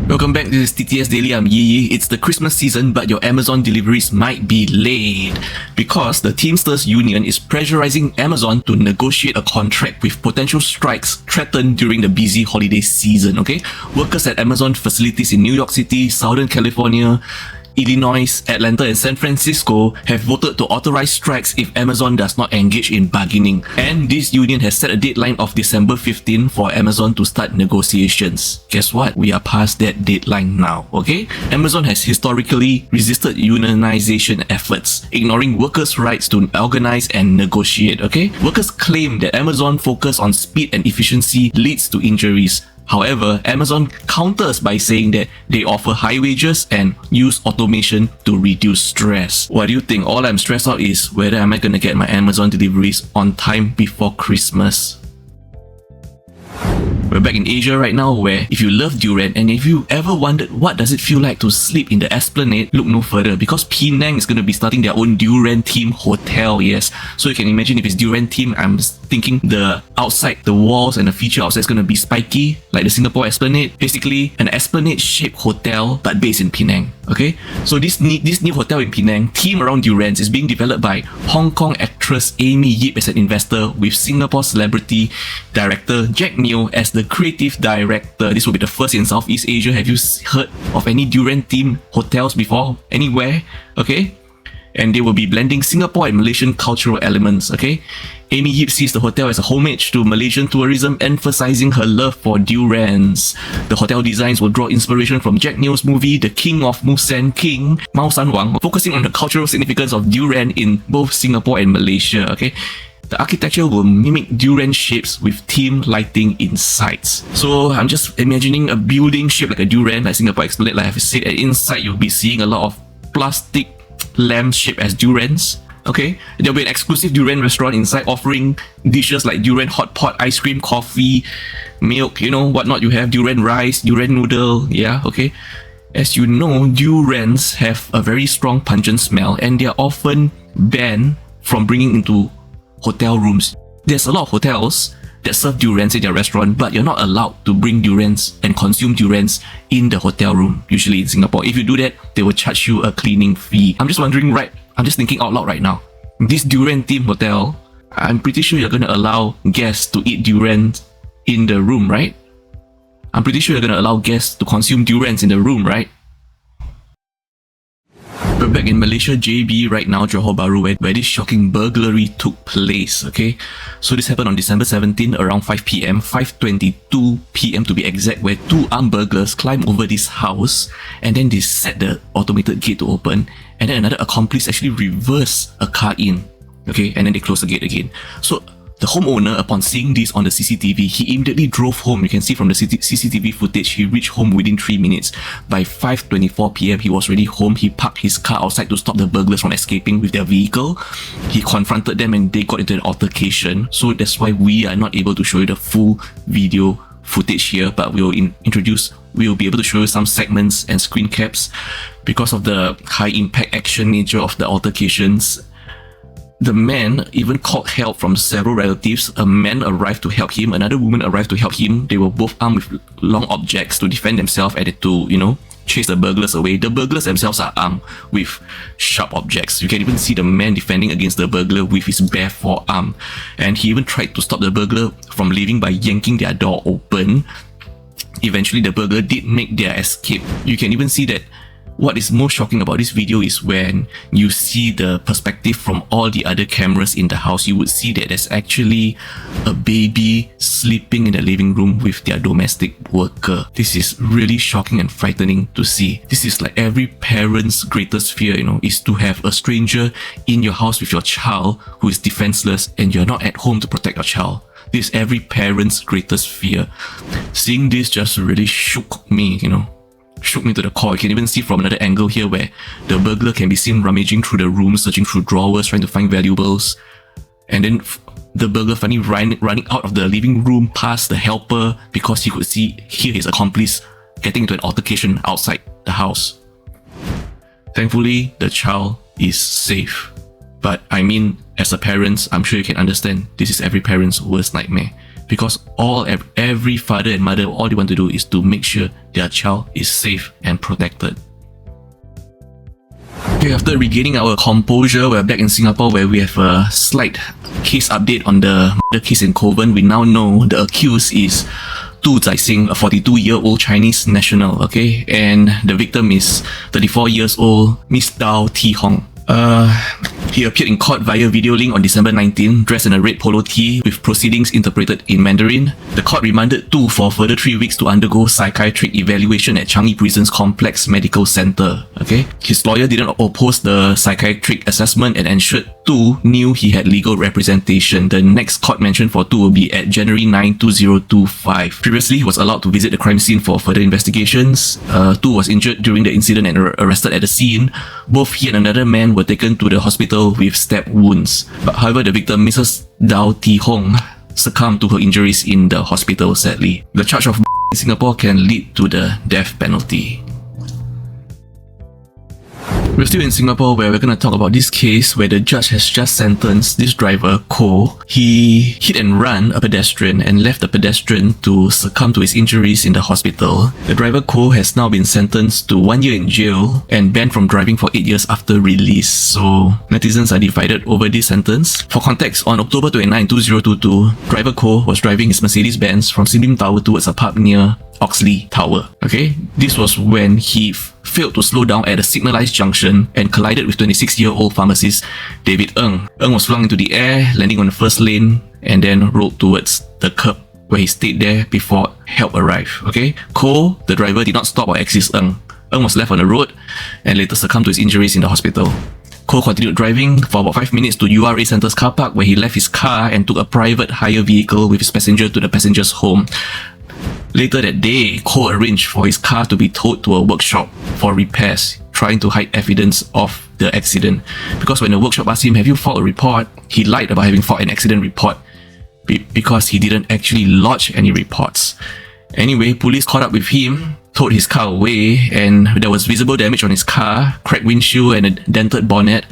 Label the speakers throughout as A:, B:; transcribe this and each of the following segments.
A: Welcome back, this is TTS Daily, I'm Yi. It's the Christmas season, but your Amazon deliveries might be late because the Teamsters Union is pressurizing Amazon to negotiate a contract with potential strikes threatened during the busy holiday season, okay? Workers at Amazon facilities in New York City, Southern California, Illinois, Atlanta and San Francisco have voted to authorize strikes if Amazon does not engage in bargaining. And this union has set a deadline of December 15 for Amazon to start negotiations. Guess what? We are past that deadline now, okay? Amazon has historically resisted unionization efforts, ignoring workers' rights to organize and negotiate, okay? Workers claim that Amazon's focus on speed and efficiency leads to injuries. However, Amazon counters by saying that they offer high wages and use automation to reduce stress. What do you think? All I'm stressed out is whether am I going to get my Amazon deliveries on time before Christmas. We're back in Asia right now, where if you love durian and if you ever wondered what does it feel like to sleep in the Esplanade, look no further, because Penang is going to be starting their own Durian-Themed hotel, yes. So you can imagine if it's Durian-Themed, I'm thinking the outside, the walls and the feature outside is going to be spiky, like the Singapore Esplanade. Basically, an Esplanade-shaped hotel, but based in Penang, okay? So this new hotel in Penang, themed around durians, is being developed by Hong Kong actress Amy Yip as an investor, with Singapore celebrity director Jack Neo as the creative director. This will be the first in Southeast Asia. Have you heard of any durian-themed hotels before? Anywhere? Okay? And they will be blending Singapore and Malaysian cultural elements, okay? Amy Yip sees the hotel as a homage to Malaysian tourism, emphasizing her love for durians. The hotel designs will draw inspiration from Jack Neo's movie The King of Musen King, Mao San Wang, focusing on the cultural significance of durian in both Singapore and Malaysia, okay? The architecture will mimic durian shapes with themed lighting in sights. So I'm just imagining a building shaped like a durian, like Singapore Esplanade, like I've said, and inside you'll be seeing a lot of plastic lamps shaped as durians. Okay, there'll be an exclusive durian restaurant inside offering dishes like durian hot pot, ice cream, coffee, milk, you know, whatnot. You have durian rice, durian noodle, yeah, okay. As you know, durians have a very strong pungent smell and they are often banned from bringing into hotel rooms. There's a lot of hotels that serve durians in their restaurant, but you're not allowed to bring durians and consume durians in the hotel room, usually in Singapore. If you do that, they will charge you a cleaning fee. I'm just wondering, I'm just thinking out loud right now. This durian-themed hotel, I'm pretty sure you're going to allow guests to eat durians in the room, right? I'm pretty sure you're going to allow guests to consume durians in the room, right? We're back in Malaysia, JB right now, Johor Bahru, where this shocking burglary took place, okay? So this happened on December 17 around 5 p.m, 5:22 p.m. to be exact, where two armed burglars climbed over this house and then they set the automated gate to open, and then another accomplice actually reversed a car in, okay? And then they closed the gate again. So the homeowner, upon seeing this on the CCTV, he immediately drove home. You can see from the CCTV footage, he reached home within 3 minutes. By 5:24 p.m, he was already home. He parked his car outside to stop the burglars from escaping with their vehicle. He confronted them and they got into an altercation. So that's why we are not able to show you the full video footage here, but we'll be able to show you some segments and screen caps. Because of the high impact action nature of the altercations, the man even called help from several relatives. A man arrived to help him, another woman arrived to help him. They were both armed with long objects to defend themselves and to, you know, chase the burglars away. The burglars themselves are armed with sharp objects. You can even see the man defending against the burglar with his bare forearm. And he even tried to stop the burglar from leaving by yanking their door open. Eventually, the burglar did make their escape. You can even see that what is most shocking about this video is when you see the perspective from all the other cameras in the house. You would see that there's actually a baby sleeping in the living room with their domestic worker. This is really shocking and frightening to see. This is like every parent's greatest fear, you know, is to have a stranger in your house with your child who is defenseless and you're not at home to protect your child. This is every parent's greatest fear. Seeing this just really shook me, you know. Shook me to the core. You can even see from another angle here where the burglar can be seen rummaging through the room, searching through drawers, trying to find valuables. And then the burglar finally running out of the living room past the helper because he could hear his accomplice getting into an altercation outside the house. Thankfully, the child is safe. But I mean, as a parent, I'm sure you can understand this is every parent's worst nightmare. because every father and mother, all they want to do is to make sure their child is safe and protected. Okay, after regaining our composure, we're back in Singapore where we have a slight case update on the murder case in Kovan. We now know the accused is Tu Zai Sing, a 42-year-old Chinese national, okay? And the victim is 34 years old, Miss Dao Ti Hong. He appeared in court via video link on December 19, dressed in a red polo tee with proceedings interpreted in Mandarin. The court remanded Tu for further 3 weeks to undergo psychiatric evaluation at Changi Prison's Complex Medical Center. Okay, his lawyer didn't oppose the psychiatric assessment and ensured Tu knew he had legal representation. The next court mention for Tu will be at January 9, 2025. Previously, he was allowed to visit the crime scene for further investigations. Tu was injured during the incident and arrested at the scene. Both he and another man were taken to the hospital with stab wounds. But however, the victim, Mrs. Dao Ti Hong, succumbed to her injuries in the hospital, sadly. The charge of in Singapore can lead to the death penalty. We're still in Singapore where we're going to talk about this case where the judge has just sentenced this driver, Ko. He hit and ran a pedestrian and left the pedestrian to succumb to his injuries in the hospital. The driver, Ko, has now been sentenced to 1 year in jail and banned from driving for 8 years after release. So netizens are divided over this sentence. For context, on October 29, 2022, driver Ko was driving his Mercedes-Benz from Sim Lim Tower towards a pub near Oxley Tower. Okay, this was when he failed to slow down at a signalized junction and collided with 26-year-old pharmacist David Ng. Ng was flung into the air, landing on the first lane, and then rolled towards the curb where he stayed there before help arrived. Okay, Ko, the driver, did not stop or assist Ng. Ng was left on the road and later succumbed to his injuries in the hospital. Ko continued driving for about 5 minutes to URA Centre's car park where he left his car and took a private hire vehicle with his passenger to the passenger's home. Later that day, Ko arranged for his car to be towed to a workshop for repairs, trying to hide evidence of the accident. Because when the workshop asked him, "Have you filed a report?" he lied about having filed an accident report because he didn't actually lodge any reports. Anyway, police caught up with him, towed his car away, and there was visible damage on his car, cracked windshield and a dented bonnet,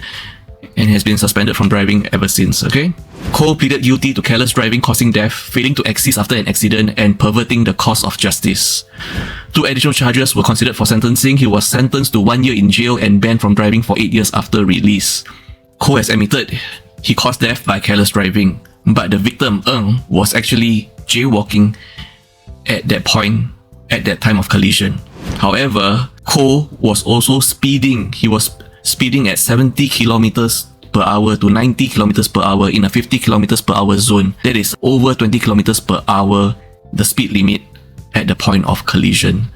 A: and has been suspended from driving ever since. Okay, Ko pleaded guilty to careless driving causing death, failing to assist after an accident, and perverting the cause of justice. 2 additional charges were considered for sentencing. He was sentenced to 1 year in jail and banned from driving for 8 years after release. Ko has admitted he caused death by careless driving, but the victim, Ng, was actually jaywalking at that point, at that time of collision. However, Ko was also speeding. He was speeding at 70 kilometers per hour to 90 kilometers per hour in a 50 kilometers per hour zone. That is over 20 kilometers per hour, the speed limit at the point of collision.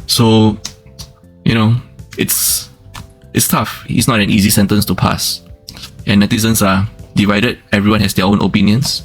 A: So, you know, it's tough. It's not an easy sentence to pass. And netizens are divided. Everyone has their own opinions.